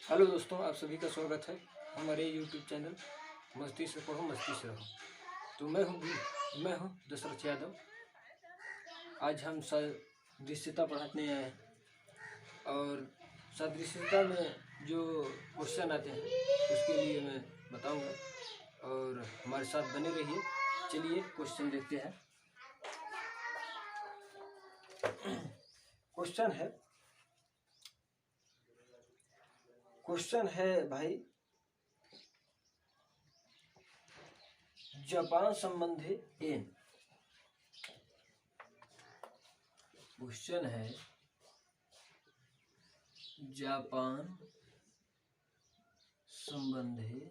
Hello दोस्तों, आप सभी का स्वागत है हमारे यूट्यूब चैनल मस्ती से पढ़ो मस्ती से रहो। तो मैं हूँ दशरथ यादव। आज हम सदृश्यता पढ़ाने आए हैं और सदृश्यता में जो क्वेश्चन आते हैं उसके लिए मैं बताऊंगा और हमारे साथ बने रहिए। चलिए क्वेश्चन देखते हैं। क्वेश्चन है भाई, जापान संबंधी एन। क्वेश्चन है जापान संबंधी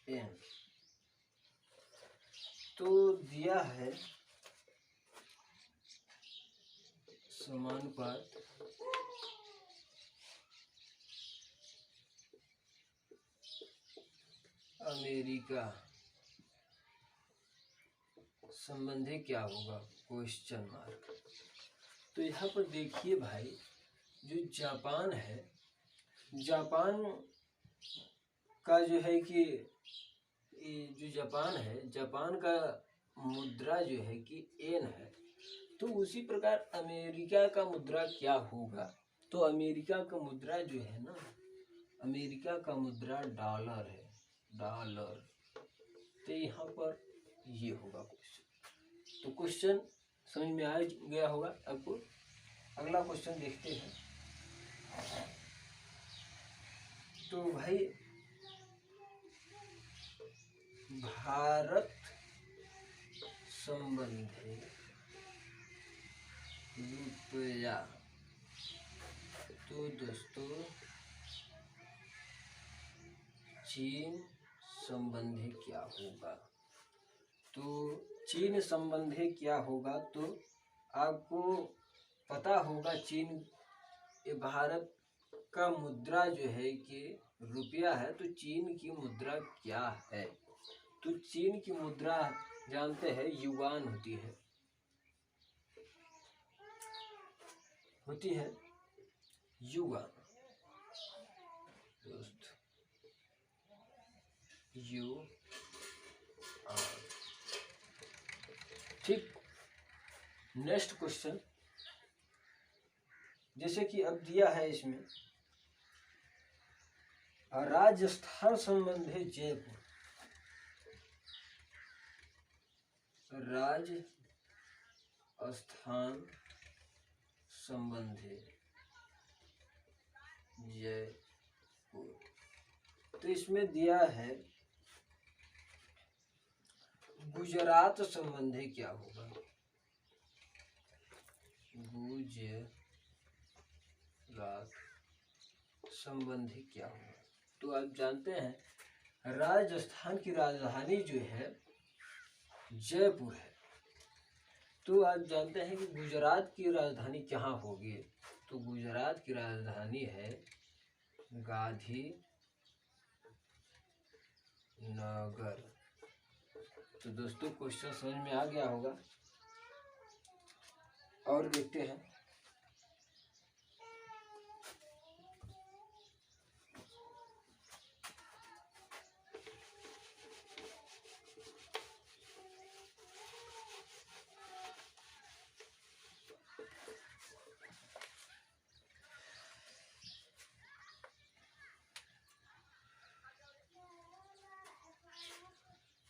एन। तो दिया है समानुपात अमेरिका संबंधी क्या होगा क्वेश्चन मार्क। तो यहाँ पर देखिए भाई, जो जापान है, जापान का जो है कि जो जापान है, जापान का मुद्रा जो है कि एन है। तो उसी प्रकार अमेरिका का मुद्रा क्या होगा। तो अमेरिका का मुद्रा जो है ना, अमेरिका का मुद्रा डॉलर है, डॉलर। तो यहाँ पर ये होगा क्वेश्चन। तो क्वेश्चन समझ में आ गया होगा आपको। अगला क्वेश्चन देखते हैं। तो भाई, भारत संबंधी रुपया। तो दोस्तों, चीन संबंधी क्या होगा। तो चीन संबंधी क्या होगा, तो आपको पता होगा चीन, भारत का मुद्रा जो है कि रुपया है। तो चीन की मुद्रा क्या है। तो चीन की मुद्रा जानते हैं, युआन होती है युआन दोस्त, युआन। ठीक, नेक्स्ट क्वेश्चन। जैसे कि अब दिया है इसमें, राजस्थान संबंधी जयपुर। राजस्थान संबंधी जयपुर। तो इसमें दिया है गुजरात संबंधी क्या होगा। गुजरात संबंधी क्या होगा। तो आप जानते हैं राजस्थान की राजधानी जो है जयपुर है। तो आप जानते हैं कि गुजरात की राजधानी कहाँ होगी। तो गुजरात की राजधानी है गांधीनगर। तो दोस्तों, क्वेश्चन समझ में आ गया होगा। और देखते हैं।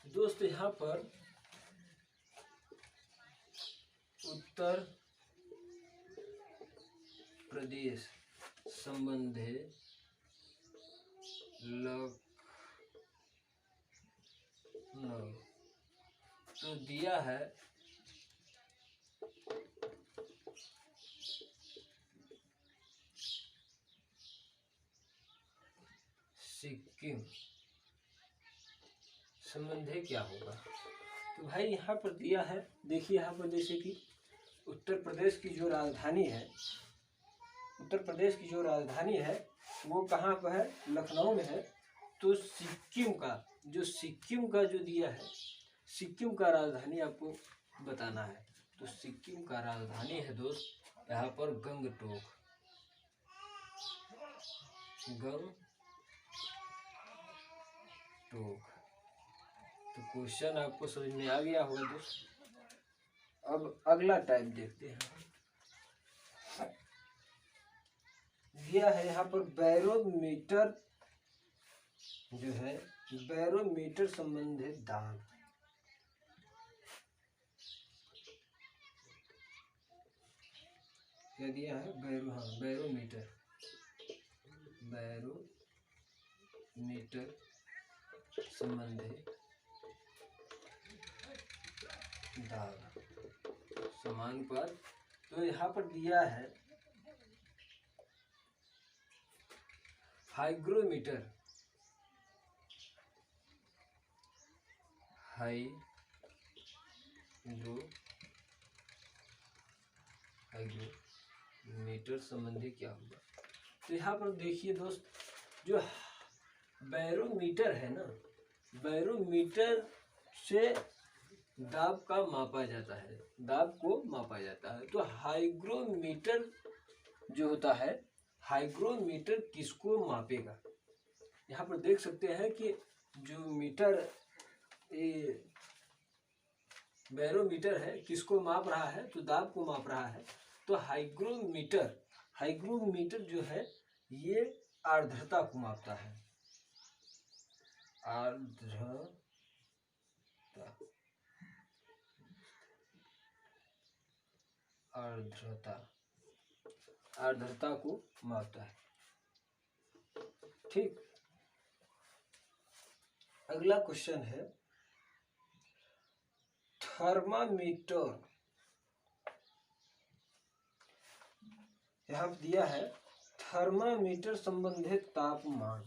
दोस्त, यहाँ पर उत्तर प्रदेश संबंधी लखनऊ। तो दिया है सिक्किम संबंधी क्या होगा। तो भाई यहाँ पर दिया है, देखिए यहाँ पर जैसे कि उत्तर प्रदेश की जो राजधानी है वो कहाँ पर है, लखनऊ में है। तो सिक्किम का जो दिया है, सिक्किम का राजधानी आपको बताना है। तो सिक्किम का राजधानी है दोस्त यहाँ पर गंगटोक। गम टोक। तो क्वेश्चन आपको समझ में आ गया होगा दोस्त। अब अगला टाइप देखते हैं। दिया है यहाँ पर बैरोमीटर जो है, बैरोमीटर संबंधित दाब। क्या दिया है? बैरोमीटर, बैरोमीटर संबंधित दाब समानुपात। तो यहाँ पर दिया है हाइग्रोमीटर, हाइग्रोमीटर संबंधी क्या होगा। तो यहाँ पर देखिए दोस्त, जो बैरोमीटर है ना, बैरोमीटर से दाब का मापा जाता है, दाब को मापा जाता है। तो हाइग्रोमीटर जो होता है, हाइग्रोमीटर किसको मापेगा। यहाँ पर देख सकते हैं कि जो मीटर बैरोमीटर है किसको माप रहा है, तो दाब को माप रहा है। तो हाइग्रोमीटर, हाइग्रोमीटर जो है ये आर्द्रता को मापता है, आर्द्रता, आर्द्रता, आर्द्रता को मापता है। ठीक, अगला क्वेश्चन है थर्मामीटर। यहाँ दिया है थर्मामीटर संबंधित तापमान।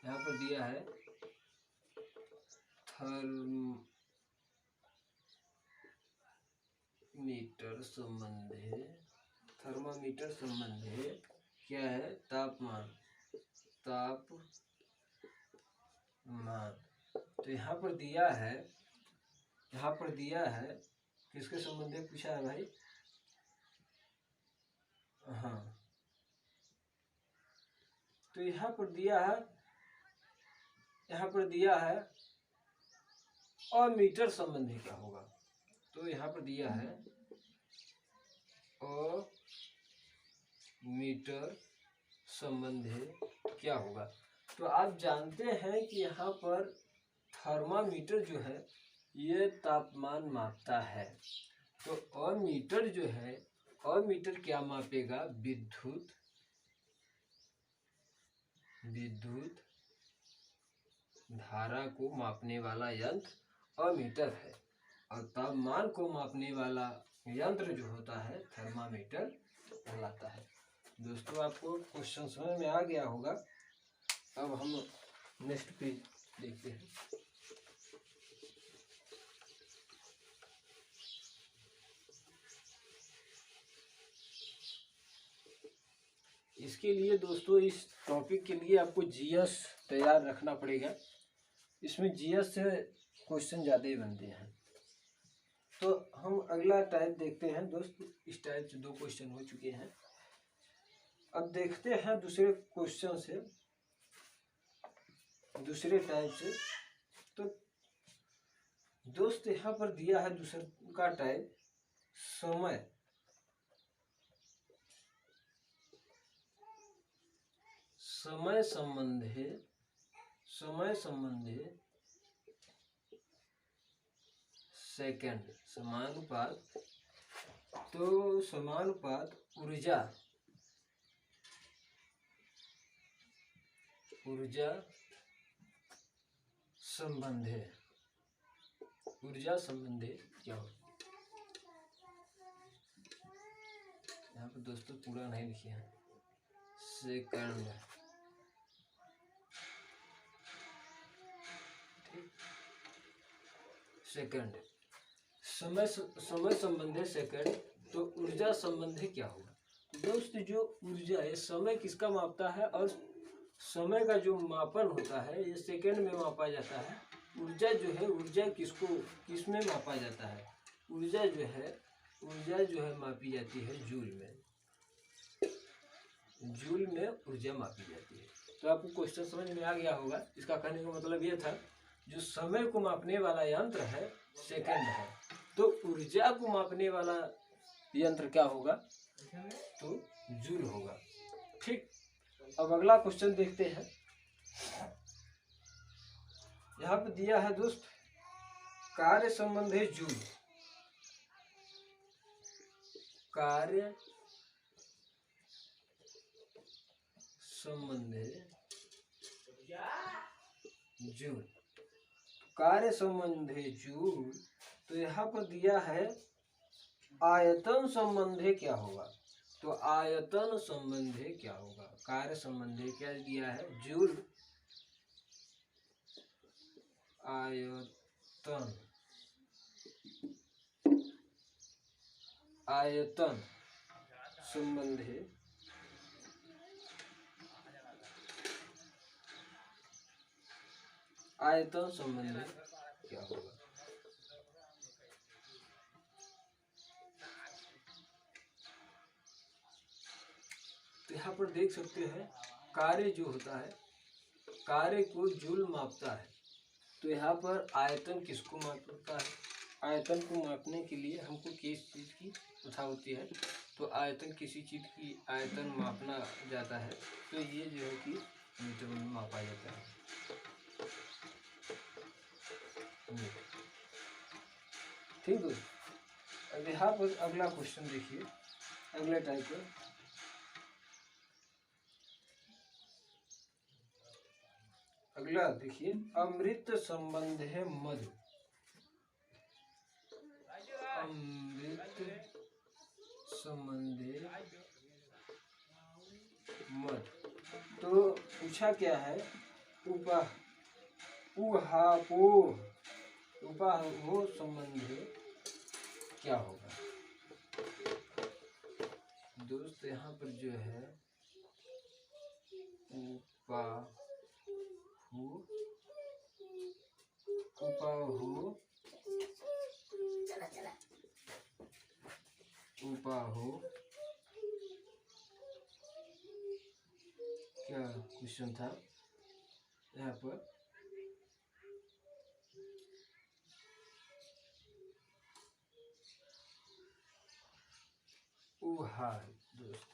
यहाँ पर दिया है थर्मामीटर संबंधित क्या है? तापमान, तापमान। तो यहाँ पर दिया है, यहाँ पर दिया है किसके संबंधित पूछा है भाई? हाँ, तो यहाँ पर दिया है, यहाँ पर दिया है अमीटर संबंधी क्या होगा। तो यहाँ पर दिया है अमीटर संबंधी क्या होगा। तो आप जानते हैं कि यहाँ पर थर्मामीटर जो है ये तापमान मापता है। तो अमीटर जो है, अमीटर क्या मापेगा? विद्युत धारा को मापने वाला यंत्र अमीटर है, और तापमान को मापने वाला यंत्र जो होता है थर्मामीटर कहलाता है। दोस्तों आपको क्वेश्चन समझ में आ गया होगा। अब हम नेक्स्ट पेज देखते हैं। इसके लिए दोस्तों, इस टॉपिक के लिए आपको जीएस तैयार रखना पड़ेगा। इसमें जीएस से क्वेश्चन ज़्यादा ही बनते हैं। तो हम अगला टाइप देखते हैं दोस्त। इस टाइप से 2 क्वेश्चन हो चुके हैं। अब देखते हैं दूसरे क्वेश्चन से, दूसरे टाइप से। तो दोस्त यहाँ पर दिया है दूसरा टाइप समय, समय संबंधी सेकंड समानुपात। तो समानुपात ऊर्जा संबंधी क्या हो। यहाँ पर दोस्तों पूरा नहीं लिखे हैं। सेकंड, सेकंड समय संबंधी सेकंड। तो ऊर्जा संबंधी क्या होगा। दोस्त जो ऊर्जा है, समय किसका मापता है, और समय का जो मापन होता है ये सेकंड में मापा जाता है। ऊर्जा जो है, ऊर्जा किस में मापा जाता है। ऊर्जा जो है मापी जाती है जूल में। जूल में ऊर्जा मापी जाती है। तो आपको क्वेश्चन समझ में आ गया होगा। इसका कहने का मतलब ये था, जो समय को मापने वाला यंत्र है सेकंड है, तो ऊर्जा को मापने वाला यंत्र क्या होगा, तो जूल होगा। ठीक, अब अगला क्वेश्चन देखते हैं। यहाँ पे दिया है दोस्त, कार्य संबंधी जूल, कार्य संबंधी जूल, कार्य संबंधी जूल। तो यहाँ पर दिया है आयतन संबंधी क्या होगा, तो आयतन संबंधी क्या होगा, कार्य संबंधी क्या दिया है, जूल, आयतन, आयतन संबंधी आयतन संबंधी क्या होगा। तो यहाँ पर देख सकते हैं, कार्य जो होता है, कार्य को जूल मापता है। तो यहाँ पर आयतन किसको मापता है, आयतन को मापने के लिए हमको किस चीज़ की आवश्यकता होती है, तो आयतन किसी चीज़ की आयतन मापना जाता है, तो ये जो है कि मीटर में मापा जाता है। ठीक है, अब यहाँ पर अगला क्वेश्चन देखिए, अगले टाइप का। अगला देखिए, अमृत संबंध है मधु, अमृत संबंधी मधु। तो पूछा क्या है, उपाहो संबंधी क्या होगा। दोस्त यहाँ पर जो है उपाहो क्या क्वेश्चन था यहाँ पर, दोस्त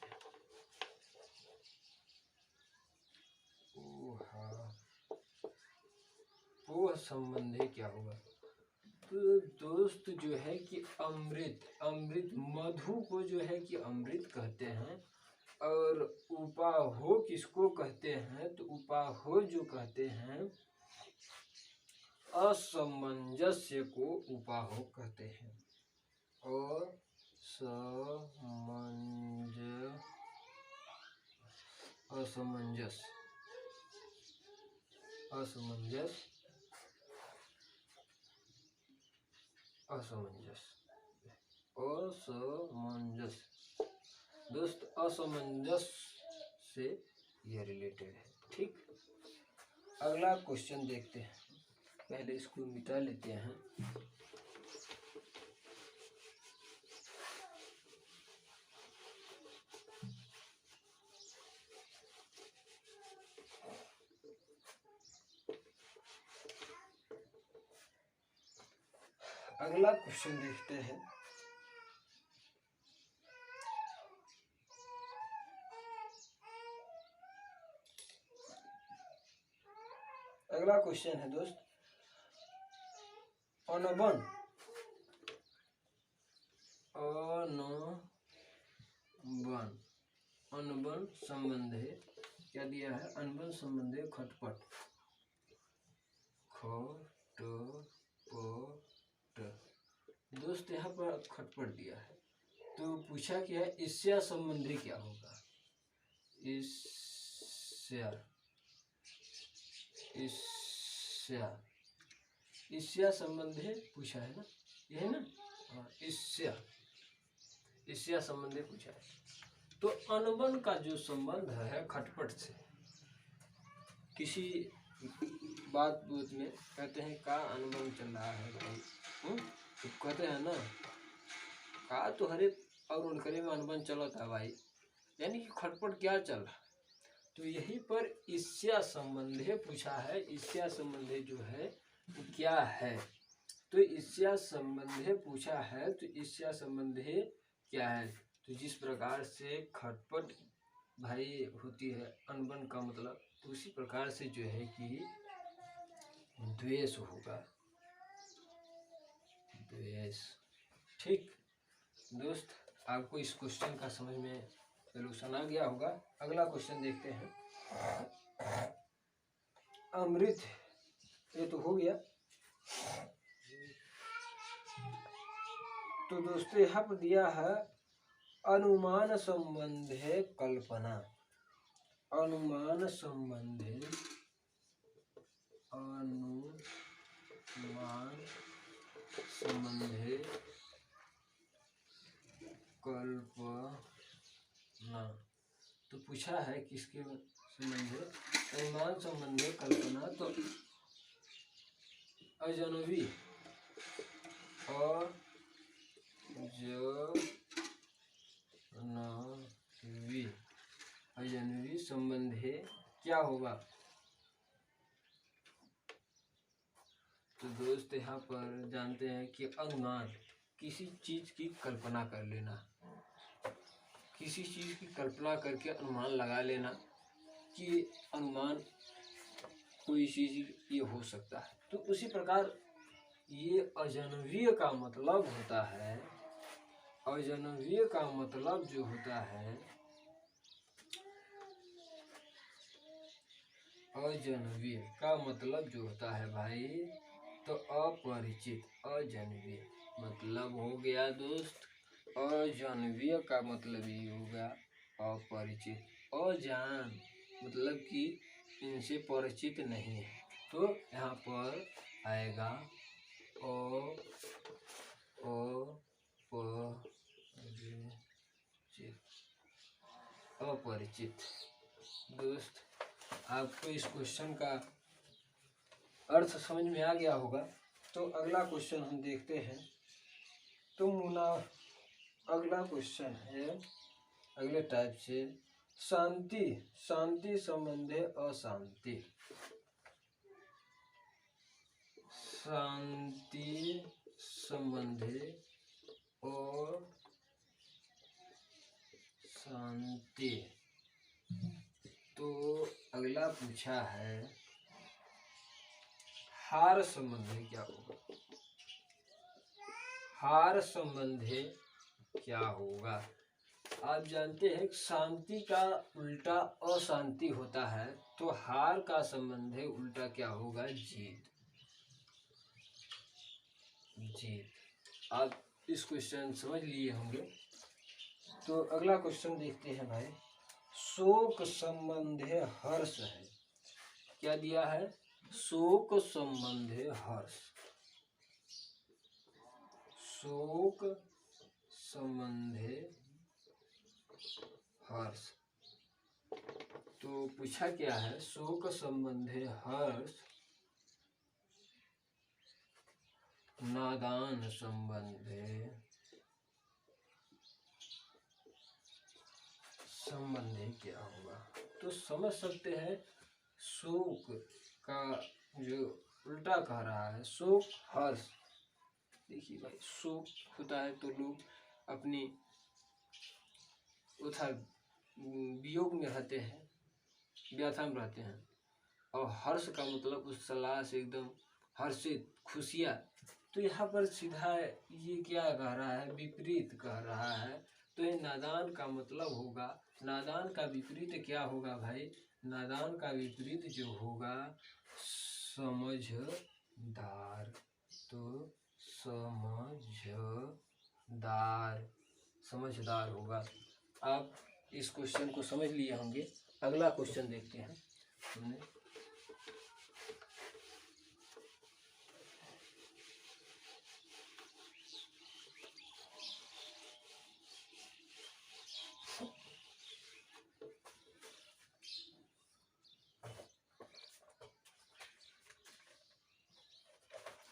वो संबंधी क्या होगा। तो दोस्त जो है कि अमृत मधु को जो है कि अमृत कहते हैं, और उपाहो किसको कहते हैं, तो उपाहो जो कहते हैं असमंजस्य को उपाहो कहते हैं। असमंजस दोस्त, असमंजस से यह रिलेटेड है। ठीक, अगला क्वेश्चन देखते हैं, पहले इसको मिटा लेते हैं। अगला क्वेश्चन देखते हैं, अगला क्वेश्चन है दोस्त, अनबन संबंधी क्या दिया है, अनबन संबंधी खटपट, दोस्त यहाँ पर खटपट दिया है। तो पूछा क्या है, ईर्ष्या संबंधी क्या होगा, ईर्ष्या संबंधी पूछा है ना, ये है ना, ईर्ष्या संबंधी पूछा है। तो अनबन का जो संबंध है खटपट से, किसी बात में कहते हैं का अनबन चल रहा है भाई, तो कहते हैं ना का तो हरे और उनकरे में अनबन चलता है भाई, यानी कि खटपट क्या चल रहा है। तो यहीं पर ईर्ष्या संबंधे पूछा है। ईर्ष्या संबंधे जो है वो क्या है, तो ईर्ष्या संबंधे पूछा है। तो ईर्ष्या संबंधे क्या है, तो जिस प्रकार से खटपट भाई होती है अनबन का मतलब, तो उसी प्रकार से जो है कि द्वेष होगा, द्वेष। ठीक दोस्त, आपको इस क्वेश्चन का समझ में सलूशन आ गया होगा। अगला क्वेश्चन देखते हैं। अमृत, ये तो हो गया। तो दोस्तों यहाँ पर दिया है अनुमान संबंधे कल्पना। अनुमान संबंधे, अनुमान संबंधे कल्पना। तो पूछा है किसके संबंधे, अनुमान संबंधे कल्पना। तो अजनबी अजनबी संबंधे क्या होगा। तो दोस्त यहाँ पर जानते हैं कि अनुमान किसी चीज की कल्पना कर लेना, किसी चीज की कल्पना करके अनुमान लगा लेना कि अनुमान कोई चीज ये हो सकता है। तो उसी प्रकार ये अजनबीय का मतलब होता है, अजनबीय का मतलब जो होता है, अजनबीय का मतलब जो होता है भाई, तो अपरिचित। अजनबीय मतलब हो गया दोस्त, अजनबीय का मतलब ये होगा अपरिचित। अजान मतलब कि इनसे परिचित नहीं है। तो यहाँ पर आएगा अपरिचित। दोस्त आपको इस क्वेश्चन का अर्थ समझ में आ गया होगा। तो अगला क्वेश्चन हम देखते हैं। तो अगला क्वेश्चन है अगले टाइप से, शांति, शांति संबंधे अशांति। शांति संबंधे अशांति। तो अगला पूछा है हार संबंधे क्या होगा। हार संबंधे क्या होगा। आप जानते हैं शांति का उल्टा अशांति होता है, तो हार का संबंध है उल्टा क्या होगा, जीत। जीत। आप इस क्वेश्चन समझ लिए होंगे। तो अगला क्वेश्चन देखते हैं भाई। शोक संबंधे हर्ष है। क्या दिया है, शोक संबंधे हर्ष। शोक संबंधे हर्ष। तो पूछा क्या है, शोक संबंधे हर्ष नादान संबंधे क्या होगा। तो समझ सकते हैं शोक का जो उल्टा कह रहा है, शोक हर्ष। देखिए भाई, शोक होता है तो लोग अपनी वियोग में रहते हैं, व्यथा में रहते हैं। और हर्ष का मतलब उस सलाह से एकदम हर्षित, खुशियाँ। तो यहाँ पर सीधा ये क्या कह रहा है, विपरीत कह रहा है। तो ये नादान का मतलब होगा, नादान का विपरीत क्या होगा भाई, नादान का विपरीत जो होगा समझदार। तो समझदार होगा। आप इस क्वेश्चन को समझ लिए होंगे। अगला क्वेश्चन देखते हैं। हमने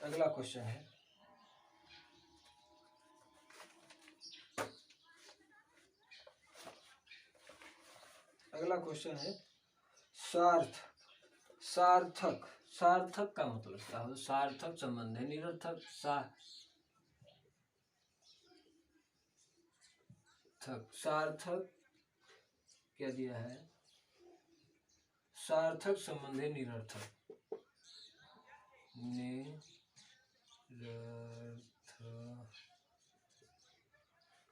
अगला क्वेश्चन है, अगला क्वेश्चन है सार्थक। सार्थक, सार्थक का मतलब क्या हो? सार्थक संबंध है, निरर्थक सार्थक क्या दिया है? सार्थक संबंध है निरर्थक।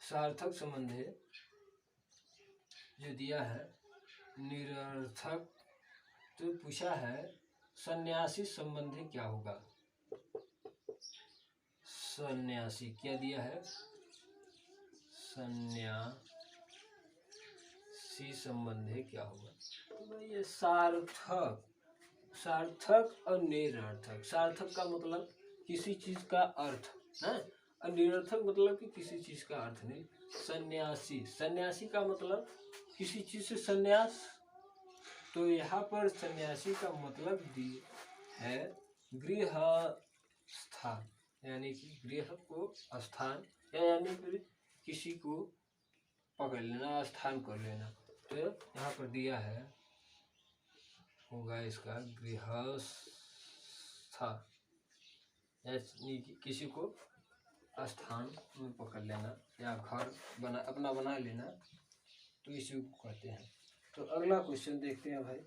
सार्थक संबंध है जो दिया है निरर्थक। तो पूछा है सन्यासी संबंधी क्या होगा? सन्यासी क्या दिया है? सन्यासी संबंधी क्या होगा? तो भाई ये सार्थक, सार्थक और निरर्थक। सार्थक का मतलब किसी चीज का अर्थ है, और निरर्थक मतलब कि किसी चीज का अर्थ नहीं। सन्यासी, सन्यासी का मतलब किसी चीज से सन्यास। तो यहाँ पर सन्यासी का मतलब दी है गृहस्था, यानी कि गृह को स्थान, यानी फिर किसी को पकड़ लेना, स्थान कर लेना। तो यहाँ पर दिया है होगा इसका गृहस्था, यानी कि किसी को स्थान में पकड़ लेना या घर अपना बना लेना, तो इसी को कहते हैं। तो अगला क्वेश्चन देखते हैं भाई।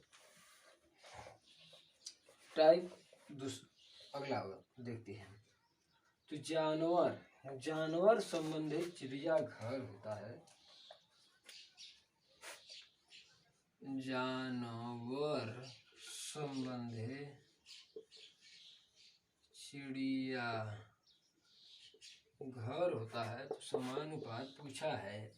अगला देखते हैं। तो जानवर, जानवर संबंधी चिड़ियाघर होता है। जानवर संबंधी चिड़िया घर होता है। तो समानुपात पूछा है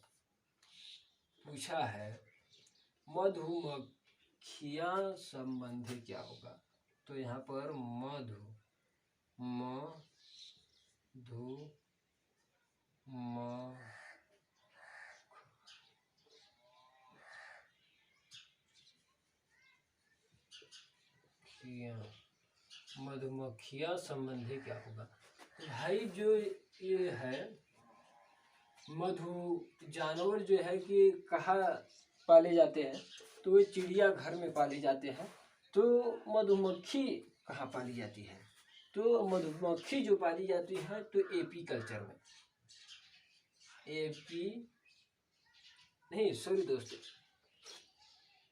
मधुमक्खियां संबंधी क्या होगा? तो यहाँ पर मधुमक्खियां संबंधी क्या होगा? तो भाई जो ये है जानवर जो है कि कहाँ पाले जाते हैं? तो वे चिड़िया घर में पाले जाते हैं। तो मधुमक्खी कहाँ पाली जाती है? तो मधुमक्खी जो पाली जाती है तो एपी कल्चर में,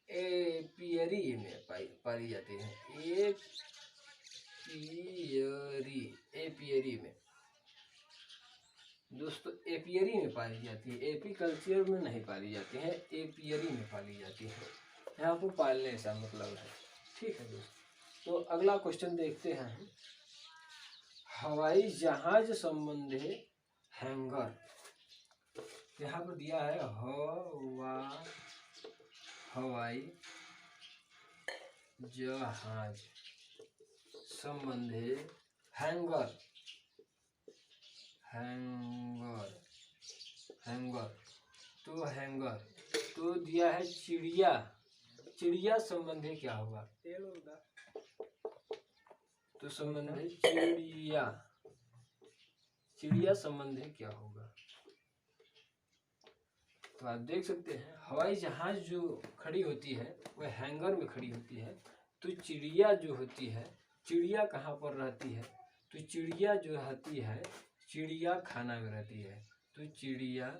एपियरी में पाली जाती है। एपियरी में दोस्तों, एपियरी में पाली जाती है। एपी कल्चर में नहीं पाली जाती है, एपियरी में पाली जाती है। यहाँ पर पालने का मतलब है। ठीक है दोस्तों, तो अगला क्वेश्चन देखते हैं। हवाई जहाज संबंधी हैंगर। यहाँ पर दिया है हवाई जहाज संबंधी हैंगर। तो दिया है चिड़िया संबंधी क्या होगा? तो संबंधी चिड़िया संबंधी क्या होगा? तो आप देख सकते हैं हवाई जहाज जो खड़ी होती है वह हैंगर में खड़ी होती है। तो चिड़िया जो होती है, चिड़िया कहाँ पर रहती है? तो चिड़िया जो रहती है चिड़िया खाना में रहती है। तो चिड़िया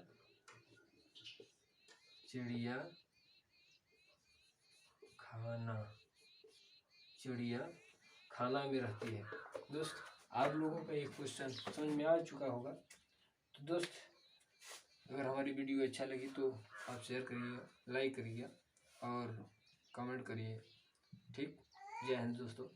खाना में रहती है। दोस्त, आप लोगों का एक क्वेश्चन समझ में आ चुका होगा। तो दोस्त, अगर हमारी वीडियो अच्छा लगी तो आप शेयर करिएगा, लाइक करिएगा और कमेंट करिए। ठीक, जय हिंद दोस्तों।